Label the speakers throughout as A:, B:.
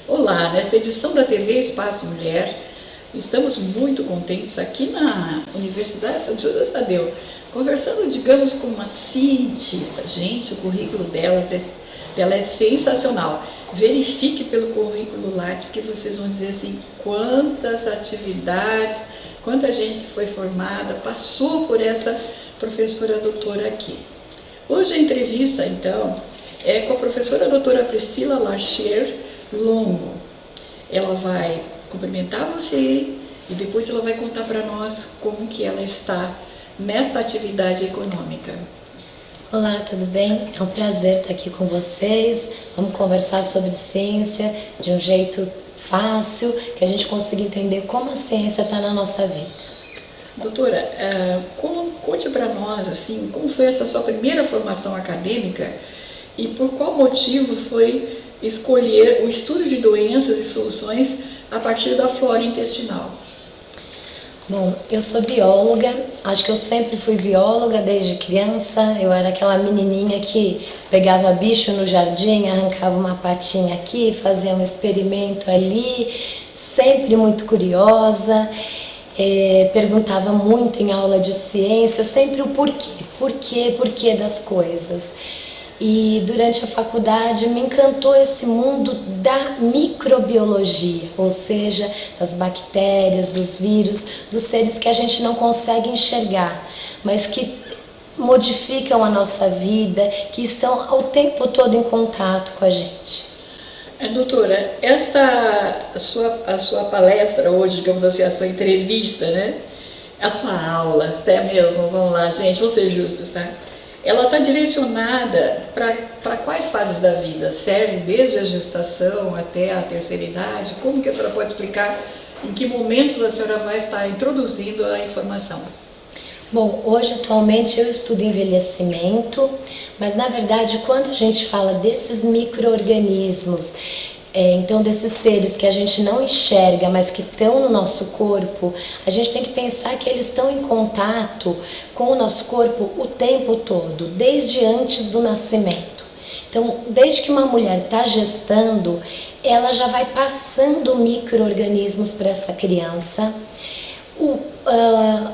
A: Olá, nesta edição da TV Espaço Mulher, estamos muito contentes aqui na Universidade São Judas Tadeu, conversando, digamos, com uma cientista. Gente, o currículo dela é sensacional. Verifique pelo currículo Lattes que vocês vão dizer assim, quantas atividades, quanta gente que foi formada, passou por essa professora doutora aqui. Hoje a entrevista, então, é com a professora doutora Priscila Larcher Longo. Ela vai cumprimentar você e depois ela vai contar para nós como que ela está nesta atividade econômica.
B: Olá, tudo bem? É um prazer estar aqui com vocês. Vamos conversar sobre ciência de um jeito fácil, que a gente consiga entender como a ciência está na nossa vida.
A: Doutora, conte para nós assim, como foi essa sua primeira formação acadêmica e por qual motivo foi escolher o estudo de doenças e soluções a partir da flora intestinal.
B: Bom, eu sou bióloga, acho que eu sempre fui bióloga desde criança. Eu era aquela menininha que pegava bicho no jardim, arrancava uma patinha aqui, fazia um experimento ali, sempre muito curiosa. Perguntava muito em aula de ciência, sempre o porquê das coisas. E durante a faculdade me encantou esse mundo da microbiologia, ou seja, das bactérias, dos vírus, dos seres que a gente não consegue enxergar, mas que modificam a nossa vida, que estão o tempo todo em contato com a gente.
A: Doutora, a sua palestra hoje, digamos assim, a sua entrevista, né? A sua aula, até mesmo, vamos lá, gente, vamos ser justos, tá? Ela está direcionada para quais fases da vida? Serve desde a gestação até a terceira idade? Como que a senhora pode explicar em que momentos a senhora vai estar introduzindo a informação?
B: Bom, hoje atualmente eu estudo envelhecimento, mas na verdade quando a gente fala desses micro-organismos, então desses seres que a gente não enxerga, mas que estão no nosso corpo, a gente tem que pensar que eles estão em contato com o nosso corpo o tempo todo, desde antes do nascimento. Então, desde que uma mulher está gestando, ela já vai passando micro-organismos para essa criança.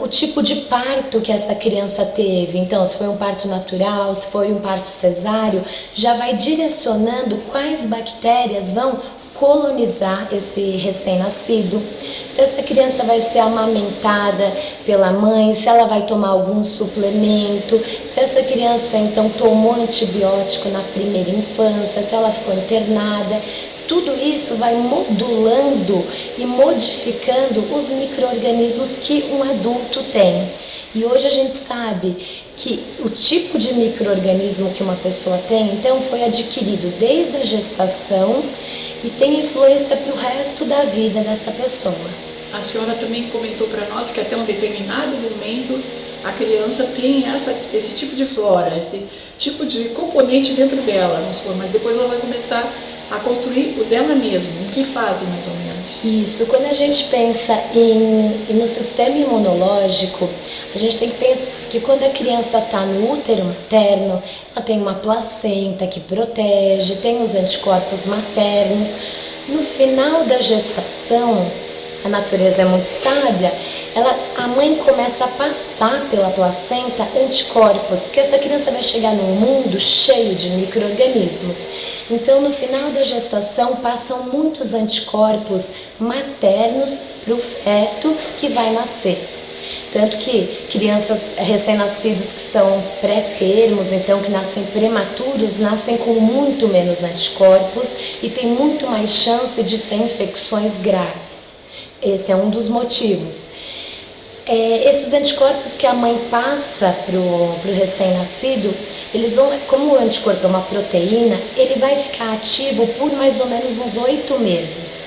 B: O tipo de parto que essa criança teve, então se foi um parto natural, se foi um parto cesáreo, já vai direcionando quais bactérias vão colonizar esse recém-nascido, se essa criança vai ser amamentada pela mãe, se ela vai tomar algum suplemento, se essa criança então tomou antibiótico na primeira infância, se ela ficou internada. Tudo isso vai modulando e modificando os micro-organismos que um adulto tem. E hoje a gente sabe que o tipo de micro-organismo que uma pessoa tem, então, foi adquirido desde a gestação e tem influência para o resto da vida dessa pessoa.
A: A senhora também comentou para nós que até um determinado momento a criança tem esse tipo de flora, esse tipo de componente dentro dela, vamos supor, mas depois ela vai começar a construir o dela mesma. Em que fase, mais ou menos?
B: Isso, quando a gente pensa no sistema imunológico, a gente tem que pensar que quando a criança está no útero materno, ela tem uma placenta que protege, tem os anticorpos maternos. No final da gestação, a natureza é muito sábia, a mãe começa a passar pela placenta anticorpos, porque essa criança vai chegar num mundo cheio de micro-organismos. Então, no final da gestação, passam muitos anticorpos maternos para o feto que vai nascer. Tanto que crianças recém-nascidos que são pré-termos, então que nascem prematuros, nascem com muito menos anticorpos e tem muito mais chance de ter infecções graves. Esse é um dos motivos. Esses anticorpos que a mãe passa para o recém-nascido, eles vão, como o anticorpo é uma proteína, ele vai ficar ativo por mais ou menos uns 8 meses.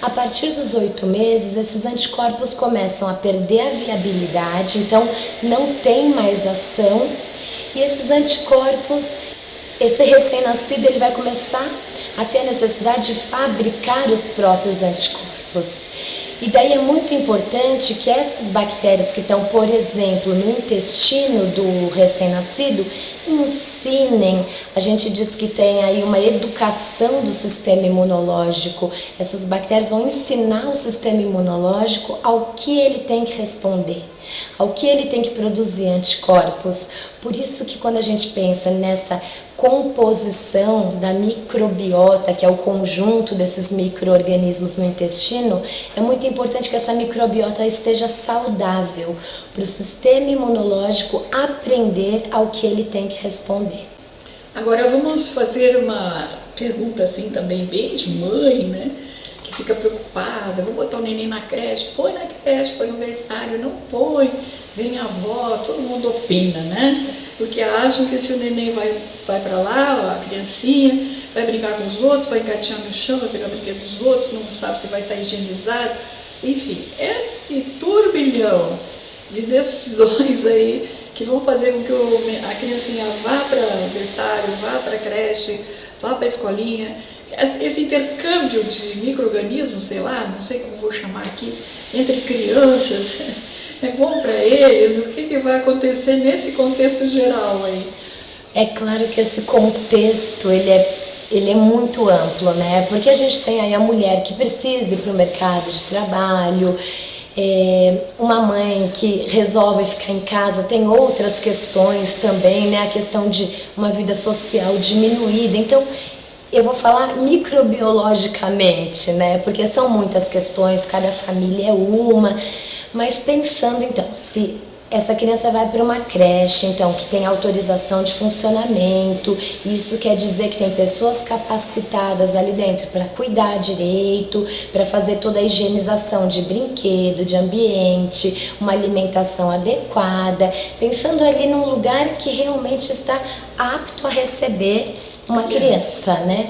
B: A partir dos 8 meses, esses anticorpos começam a perder a viabilidade, então não tem mais ação. E esses anticorpos, esse recém-nascido, ele vai começar a ter a necessidade de fabricar os próprios anticorpos. E daí é muito importante que essas bactérias que estão, por exemplo, no intestino do recém-nascido, ensinem. A gente diz que tem aí uma educação do sistema imunológico. Essas bactérias vão ensinar o sistema imunológico ao que ele tem que responder, ao que ele tem que produzir anticorpos. Por isso que quando a gente pensa nessa composição da microbiota, que é o conjunto desses micro-organismos no intestino, é muito importante que essa microbiota esteja saudável para o sistema imunológico aprender ao que ele tem que responder.
A: Agora vamos fazer uma pergunta assim também bem de mãe, né? Que fica preocupada, vou botar o neném na creche, põe na creche, põe no berçário, não põe, vem a avó, todo mundo opina, né? Porque acham que se o neném vai para lá, a criancinha, vai brincar com os outros, vai engatinhar no chão, vai pegar brinquedo dos outros, não sabe se vai estar higienizado. Enfim, esse turbilhão de decisões aí que vão fazer com que a criancinha vá para o berçário, vá para a creche, vá para a escolinha. Esse intercâmbio de micro-organismos, sei lá, não sei como vou chamar aqui, entre crianças, é bom para eles? O que vai acontecer nesse contexto geral aí?
B: É claro que esse contexto, ele é muito amplo, né? Porque a gente tem aí a mulher que precisa ir para o mercado de trabalho, uma mãe que resolve ficar em casa, tem outras questões também, né? A questão de uma vida social diminuída. Então, eu vou falar microbiologicamente, né? Porque são muitas questões, cada família é uma. Mas pensando então, se essa criança vai para uma creche, então, que tem autorização de funcionamento, isso quer dizer que tem pessoas capacitadas ali dentro para cuidar direito, para fazer toda a higienização de brinquedo, de ambiente, uma alimentação adequada, pensando ali num lugar que realmente está apto a receber uma criança, né?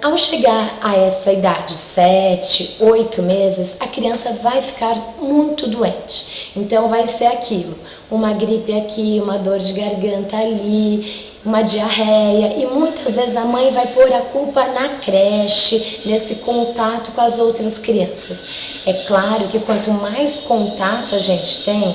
B: Ao chegar a essa idade, 7, 8 meses, a criança vai ficar muito doente. Então vai ser aquilo, uma gripe aqui, uma dor de garganta ali, uma diarreia, e muitas vezes a mãe vai pôr a culpa na creche, nesse contato com as outras crianças. É claro que quanto mais contato a gente tem,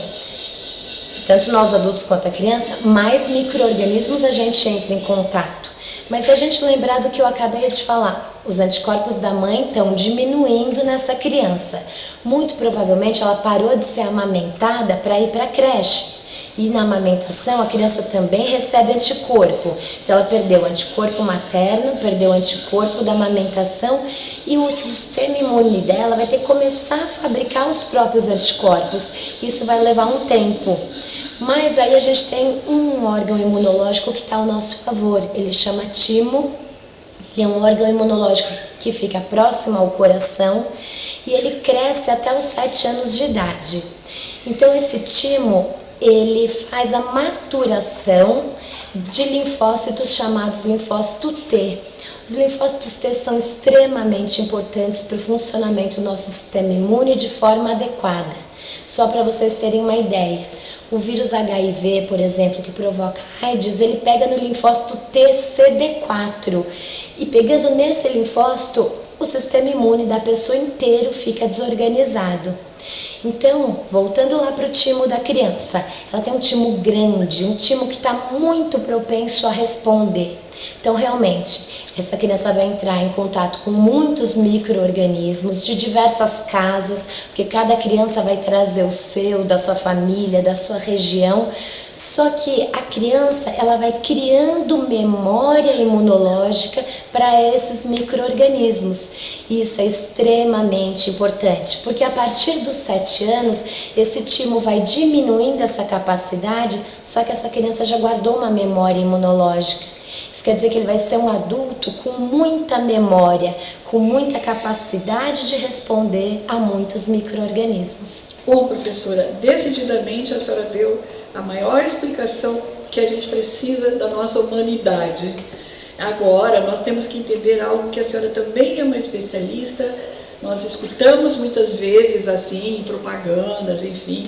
B: tanto nós adultos quanto a criança, mais micro-organismos a gente entra em contato. Mas se a gente lembrar do que eu acabei de falar, os anticorpos da mãe estão diminuindo nessa criança. Muito provavelmente ela parou de ser amamentada para ir para a creche. E na amamentação a criança também recebe anticorpo. Então ela perdeu o anticorpo materno, perdeu o anticorpo da amamentação e o sistema imune dela vai ter que começar a fabricar os próprios anticorpos. Isso vai levar um tempo. Mas aí a gente tem um órgão imunológico que está ao nosso favor, ele chama timo, ele é um órgão imunológico que fica próximo ao coração e ele cresce até os 7 anos de idade. Então esse timo, ele faz a maturação de linfócitos chamados linfócito T. Os linfócitos T são extremamente importantes para o funcionamento do nosso sistema imune de forma adequada. Só para vocês terem uma ideia, o vírus HIV, por exemplo, que provoca AIDS, ele pega no linfócito TCD4 e pegando nesse linfócito, o sistema imune da pessoa inteiro fica desorganizado. Então, voltando lá para o timo da criança, ela tem um timo grande, um timo que está muito propenso a responder. Então, realmente, essa criança vai entrar em contato com muitos micro-organismos de diversas casas, porque cada criança vai trazer o seu, da sua família, da sua região. Só que a criança, ela vai criando memória imunológica para esses micro-organismos. E isso é extremamente importante, porque a partir dos 7 anos, esse timo vai diminuindo essa capacidade, só que essa criança já guardou uma memória imunológica. Isso quer dizer que ele vai ser um adulto com muita memória, com muita capacidade de responder a muitos micro-organismos.
A: Bom, professora, decididamente a senhora deu a maior explicação que a gente precisa da nossa humanidade. Agora, nós temos que entender algo que a senhora também é uma especialista, nós escutamos muitas vezes assim, propagandas, enfim,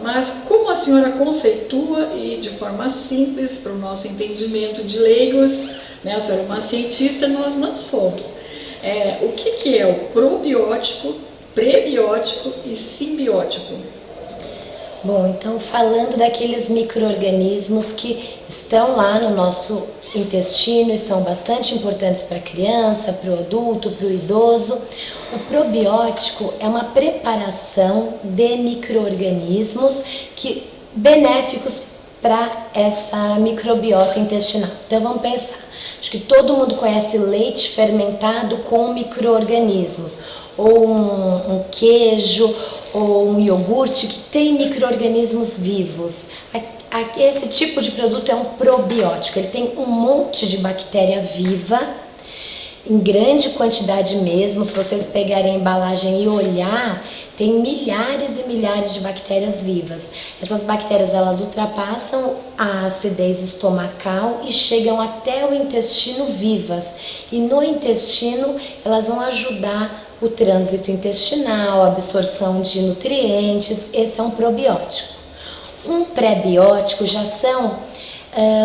A: mas como a senhora conceitua e de forma simples para o nosso entendimento de leigos, né? A senhora é uma cientista, nós não somos. O que é o probiótico prebiótico e simbiótico.
B: Bom, então falando daqueles micro-organismos que estão lá no nosso intestino e são bastante importantes para a criança, para o adulto, para o idoso, o probiótico é uma preparação de micro-organismos benéficos para essa microbiota intestinal. Então vamos pensar, acho que todo mundo conhece leite fermentado com micro-organismos, ou um queijo, ou um iogurte que tem micro-organismos vivos. Esse tipo de produto é um probiótico, ele tem um monte de bactéria viva, em grande quantidade mesmo. Se vocês pegarem a embalagem e olhar, tem milhares e milhares de bactérias vivas. Essas bactérias, elas ultrapassam a acidez estomacal e chegam até o intestino vivas. E no intestino, elas vão ajudar o trânsito intestinal, a absorção de nutrientes. Esse é um probiótico. Um pré-biótico já são,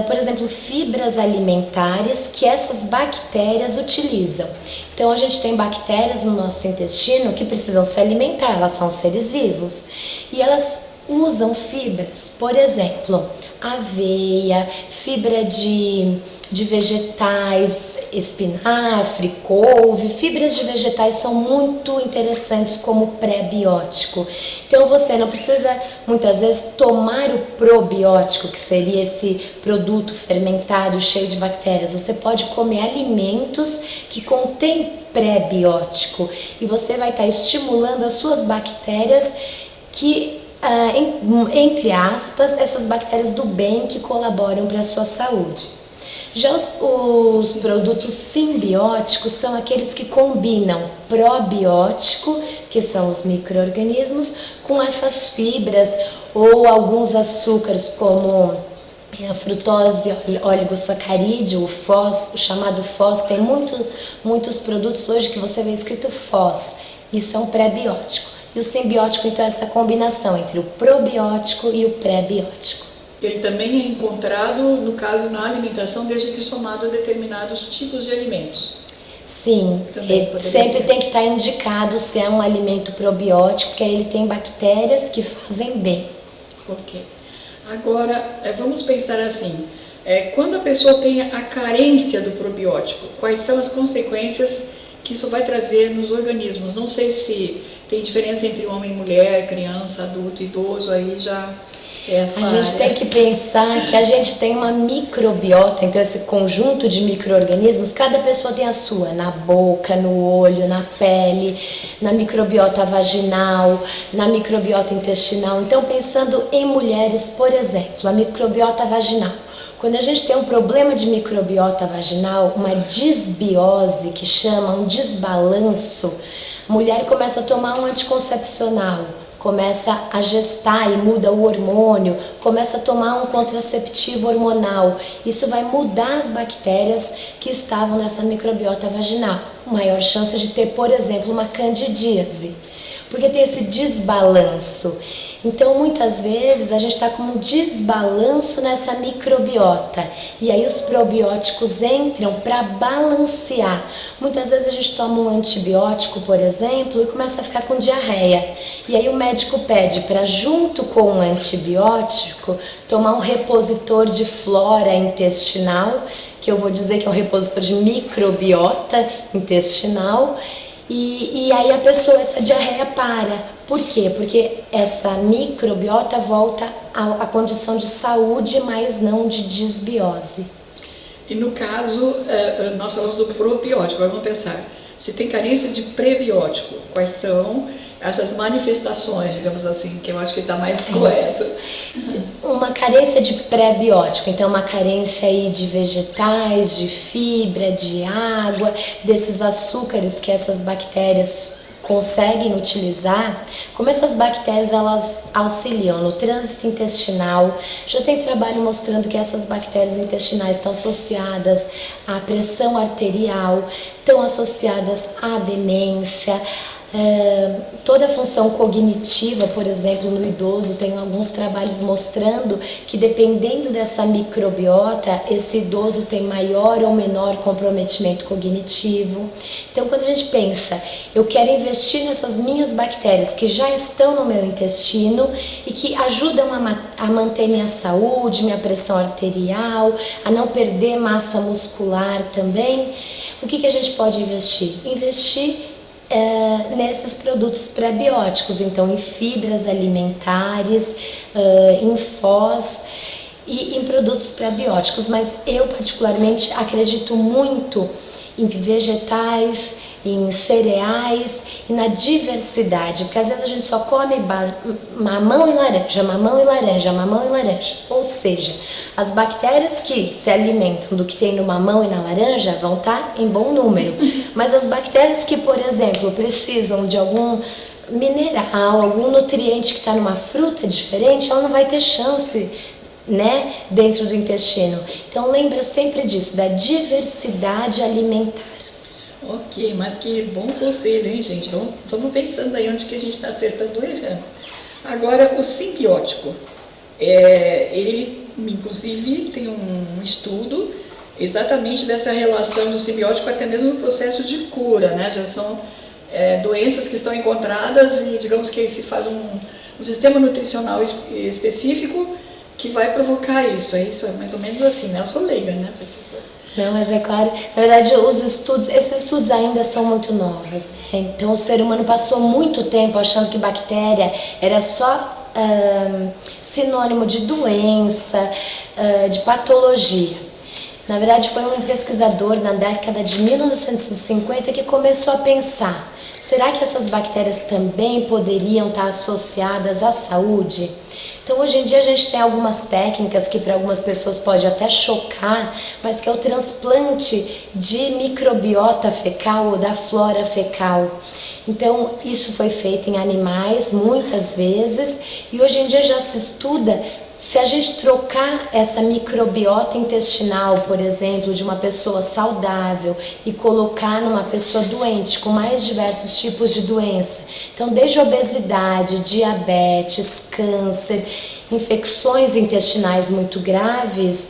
B: por exemplo, fibras alimentares que essas bactérias utilizam. Então a gente tem bactérias no nosso intestino que precisam se alimentar, elas são seres vivos. E elas usam fibras, por exemplo, aveia, fibra de vegetais, espinafre, couve. Fibras de vegetais são muito interessantes como pré-biótico. Então você não precisa muitas vezes tomar o probiótico, que seria esse produto fermentado cheio de bactérias. Você pode comer alimentos que contêm pré-biótico e você vai estar estimulando as suas bactérias que, entre aspas, essas bactérias do bem que colaboram para a sua saúde. Já os produtos simbióticos são aqueles que combinam probiótico, que são os micro-organismos, com essas fibras ou alguns açúcares como a frutose oligosacarídeo, o FOS, o chamado FOS. Tem muitos produtos hoje que você vê escrito FOS. Isso é um pré-biótico. E o simbiótico, então, é essa combinação entre o probiótico e o pré-biótico.
A: Ele também é encontrado, no caso, na alimentação, desde que somado a determinados tipos de alimentos.
B: Sim, sempre tem que estar indicado se é um alimento probiótico, porque ele tem bactérias que fazem bem.
A: Ok. Agora, vamos pensar assim, quando a pessoa tem a carência do probiótico, quais são as consequências que isso vai trazer nos organismos? Não sei se tem diferença entre homem e mulher, criança, adulto, idoso, aí já...
B: A gente tem que pensar que a gente tem uma microbiota, então esse conjunto de micro-organismos, cada pessoa tem a sua, na boca, no olho, na pele, na microbiota vaginal, na microbiota intestinal. Então, pensando em mulheres, por exemplo, a microbiota vaginal. Quando a gente tem um problema de microbiota vaginal, uma disbiose, que chama um desbalanço, a mulher começa a tomar um anticoncepcional, começa a gestar e muda o hormônio, começa a tomar um contraceptivo hormonal. Isso vai mudar as bactérias que estavam nessa microbiota vaginal. Maior chance de ter, por exemplo, uma candidíase, porque tem esse desbalanço. Então, muitas vezes, a gente está com um desbalanço nessa microbiota. E aí os probióticos entram para balancear. Muitas vezes a gente toma um antibiótico, por exemplo, e começa a ficar com diarreia. E aí o médico pede para, junto com o antibiótico, tomar um repositor de flora intestinal, que eu vou dizer que é um repositor de microbiota intestinal. E aí a pessoa, essa diarreia para. Por quê? Porque essa microbiota volta à condição de saúde, mas não de disbiose.
A: E no caso, nós falamos do probiótico, agora vamos pensar, se tem carência de prebiótico, quais são essas manifestações, digamos assim, que eu acho que está mais correto?
B: Uma carência de pré-biótico, então uma carência aí de vegetais, de fibra, de água, desses açúcares que essas bactérias conseguem utilizar. Como essas bactérias, elas auxiliam no trânsito intestinal. Já tem trabalho mostrando que essas bactérias intestinais estão associadas à pressão arterial, estão associadas à demência, Toda a função cognitiva, por exemplo, no idoso, tem alguns trabalhos mostrando que dependendo dessa microbiota, esse idoso tem maior ou menor comprometimento cognitivo. Então, quando a gente pensa, eu quero investir nessas minhas bactérias que já estão no meu intestino e que ajudam a manter minha saúde, minha pressão arterial, a não perder massa muscular também, o que a gente pode investir? Investir nesses produtos pré-bióticos, então em fibras alimentares, em foz e em produtos pré-bióticos, mas eu particularmente acredito muito em vegetais, em cereais e na diversidade, porque às vezes a gente só come mamão e laranja, mamão e laranja, mamão e laranja, ou seja, as bactérias que se alimentam do que tem no mamão e na laranja vão estar em bom número, mas as bactérias que, por exemplo, precisam de algum mineral, algum nutriente que está numa fruta diferente, ela não vai ter chance, né, dentro do intestino. Então lembra sempre disso, da diversidade alimentar.
A: Ok, mas que bom conselho, hein, gente? Vamos pensando aí onde que a gente está acertando ou errando. Agora, o simbiótico. Ele, inclusive, tem um estudo exatamente dessa relação do simbiótico até mesmo no processo de cura, né? Já são doenças que estão encontradas e, digamos que se faz um sistema nutricional específico que vai provocar isso. É isso, é mais ou menos assim, né? Eu sou leiga, né, professora?
B: Não, mas é claro, na verdade esses estudos ainda são muito novos, né? Então o ser humano passou muito tempo achando que bactéria era só sinônimo de doença, de patologia. Na verdade foi um pesquisador na década de 1950 que começou a pensar, será que essas bactérias também poderiam estar associadas à saúde? Então hoje em dia a gente tem algumas técnicas que para algumas pessoas pode até chocar, mas que é o transplante de microbiota fecal ou da flora fecal. Então isso foi feito em animais muitas vezes e hoje em dia já se estuda se a gente trocar essa microbiota intestinal, por exemplo, de uma pessoa saudável e colocar numa pessoa doente, com mais diversos tipos de doença. Então, desde obesidade, diabetes, câncer, infecções intestinais muito graves,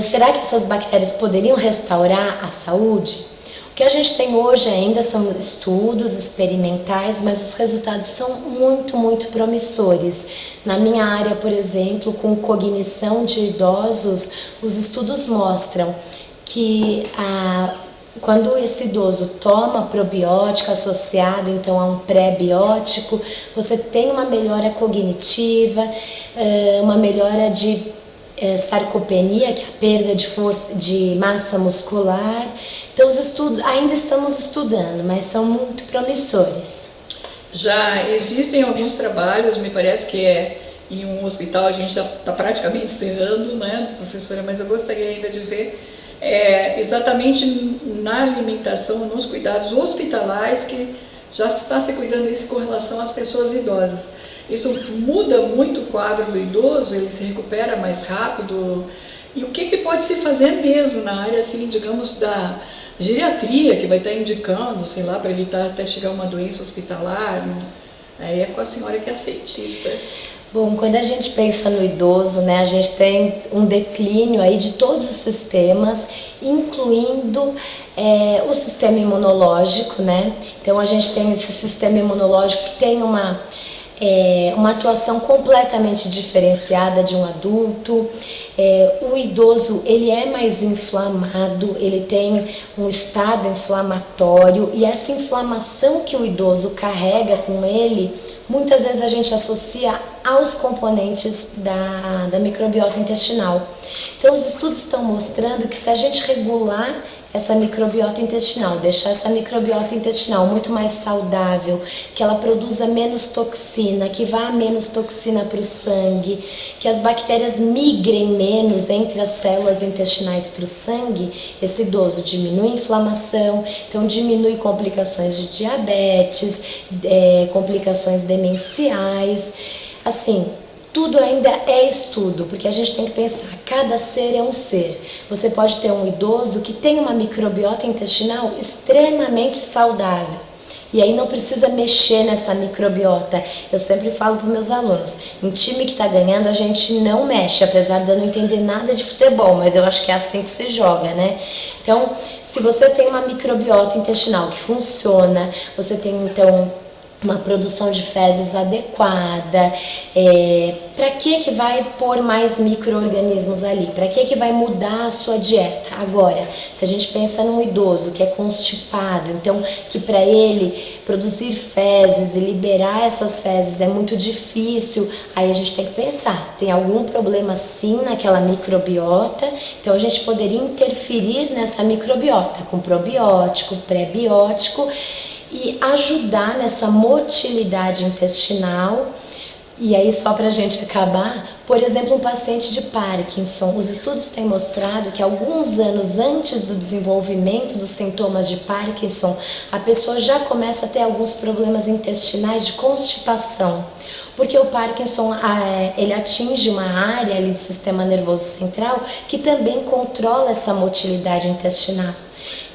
B: será que essas bactérias poderiam restaurar a saúde? O que a gente tem hoje ainda são estudos experimentais, mas os resultados são muito, muito promissores. Na minha área, por exemplo, com cognição de idosos, os estudos mostram que quando esse idoso toma probiótico associado então a um pré-biótico, você tem uma melhora cognitiva, uma melhora de sarcopenia, que é a perda de força, de massa muscular. Então os estudos, ainda estamos estudando, mas são muito promissores.
A: Já existem alguns trabalhos, me parece que em um hospital, a gente já está praticamente encerrando, né, professora, mas eu gostaria ainda de ver exatamente na alimentação, nos cuidados hospitalares, que já está se cuidando isso com relação às pessoas idosas. Isso muda muito o quadro do idoso, ele se recupera mais rápido. E o que pode se fazer mesmo na área, assim, digamos, da geriatria, que vai estar indicando, sei lá, para evitar até chegar uma doença hospitalar, né? Aí é com a senhora que é cientista.
B: Bom, quando a gente pensa no idoso, né, a gente tem um declínio aí de todos os sistemas, incluindo o sistema imunológico, né? Então a gente tem esse sistema imunológico que tem uma atuação completamente diferenciada de um adulto. O idoso, ele é mais inflamado, ele tem um estado inflamatório e essa inflamação que o idoso carrega com ele, muitas vezes a gente associa aos componentes da microbiota intestinal. Então os estudos estão mostrando que se a gente regular essa microbiota intestinal, deixar essa microbiota intestinal muito mais saudável, que ela produza menos toxina, que vá menos toxina para o sangue, que as bactérias migrem menos entre as células intestinais para o sangue, esse idoso diminui a inflamação, então diminui complicações de diabetes, complicações demenciais, assim. Tudo ainda é estudo, porque a gente tem que pensar, cada ser é um ser. Você pode ter um idoso que tem uma microbiota intestinal extremamente saudável E aí não precisa mexer nessa microbiota. Eu sempre falo para meus alunos, em time que está ganhando a gente não mexe, apesar de eu não entender nada de futebol, mas eu acho que é assim que se joga, né? Então, se você tem uma microbiota intestinal que funciona, você tem então uma produção de fezes adequada, para que vai pôr mais micro-organismos ali? Para que vai mudar a sua dieta? Agora, se a gente pensa num idoso que é constipado, então que para ele produzir fezes e liberar essas fezes é muito difícil, aí a gente tem que pensar, tem algum problema sim naquela microbiota, então a gente poderia interferir nessa microbiota com probiótico, pré-biótico, e ajudar nessa motilidade intestinal. E aí, só para a gente acabar, por exemplo, um paciente de Parkinson, os estudos têm mostrado que alguns anos antes do desenvolvimento dos sintomas de Parkinson, a pessoa já começa a ter alguns problemas intestinais de constipação, porque o Parkinson ele atinge uma área ali do sistema nervoso central que também controla essa motilidade intestinal.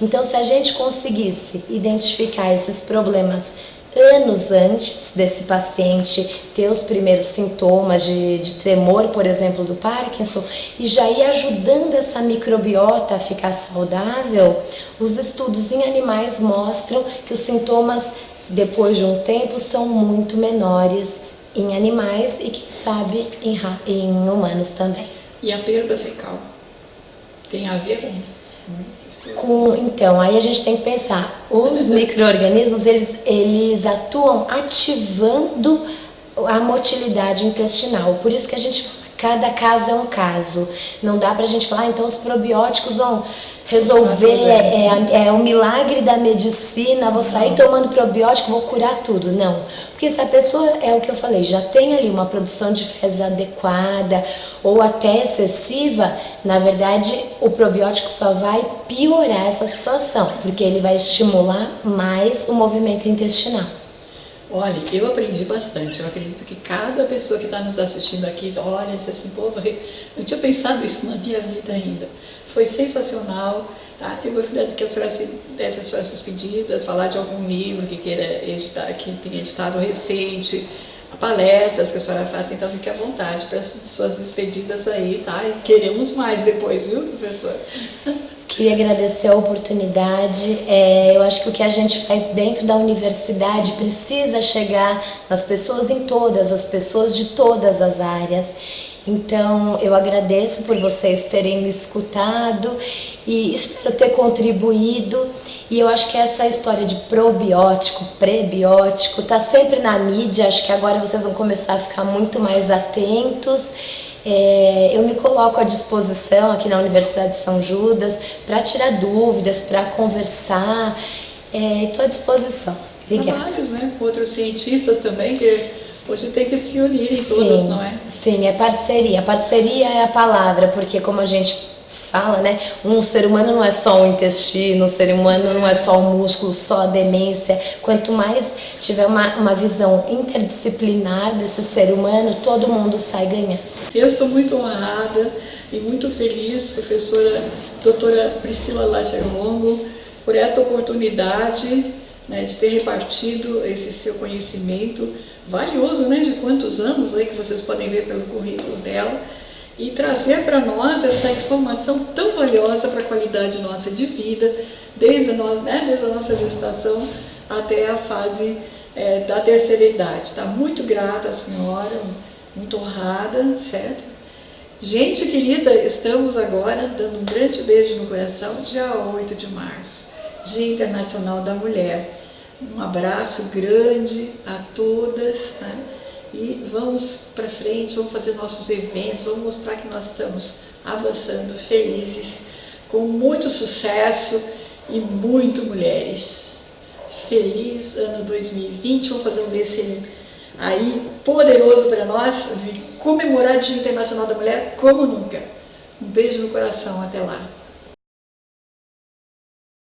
B: Então, se a gente conseguisse identificar esses problemas anos antes desse paciente ter os primeiros sintomas de tremor, por exemplo, do Parkinson, e já ir ajudando essa microbiota a ficar saudável, os estudos em animais mostram que os sintomas, depois de um tempo, são muito menores em animais e, quem sabe, em humanos também.
A: E a perda fecal tem a ver
B: então, aí a gente tem que pensar, os micro-organismos, eles atuam ativando a motilidade intestinal, por isso que a gente fala, cada caso é um caso, não dá pra gente falar, então os probióticos vão resolver, é o milagre da medicina, vou sair tomando probiótico, vou curar tudo, não. Porque se a pessoa, é o que eu falei, já tem ali uma produção de fezes adequada ou até excessiva, na verdade o probiótico só vai piorar essa situação, porque ele vai estimular mais o movimento intestinal.
A: Olha, eu aprendi bastante, eu acredito que cada pessoa que está nos assistindo aqui, olha, diz assim, povo, eu não tinha pensado isso na minha vida ainda. Foi sensacional, tá? Eu gostaria que a senhora desse as suas despedidas, falar de algum livro que queira editar, que tenha editado recente, palestras que a senhora faça, então fique à vontade para as suas despedidas aí, tá? E queremos mais depois, viu, professor?
B: Queria agradecer a oportunidade. Eu acho que o que a gente faz dentro da universidade precisa chegar nas pessoas, em todas as pessoas de todas as áreas. Então, eu agradeço por vocês terem me escutado e espero ter contribuído. E eu acho que essa história de probiótico, prebiótico, está sempre na mídia. Acho que agora vocês vão começar a ficar muito mais atentos. Eu me coloco à disposição aqui na Universidade de São Judas para tirar dúvidas, para conversar. Estou à disposição. Obrigada.
A: Trabalhos, né? Com outros cientistas também, que hoje tem que se unirem todos, não é?
B: Sim, é parceria. Parceria é a palavra, porque como a gente fala, né? Um ser humano não é só o intestino, um ser humano não é só o músculo, só a demência. Quanto mais tiver uma visão interdisciplinar desse ser humano, todo mundo sai ganhando.
A: Eu estou muito honrada e muito feliz, professora doutora Priscila Lacher Longo, por esta oportunidade, né, de ter repartido esse seu conhecimento valioso, né, de quantos anos aí que vocês podem ver pelo currículo dela, e trazer para nós essa informação tão valiosa para a qualidade nossa de vida, desde a nossa gestação até a fase da terceira idade. Tá? Muito grata à senhora, muito honrada, certo? Gente querida, estamos agora dando um grande beijo no coração, dia 8 de março, Dia Internacional da Mulher. Um abraço grande a todas, né? E vamos para frente, vamos fazer nossos eventos, vamos mostrar que nós estamos avançando, felizes, com muito sucesso e muito mulheres. Feliz ano 2020, vamos fazer um desse aí poderoso para nós, comemorar o Dia Internacional da Mulher como nunca. Um beijo no coração, até lá.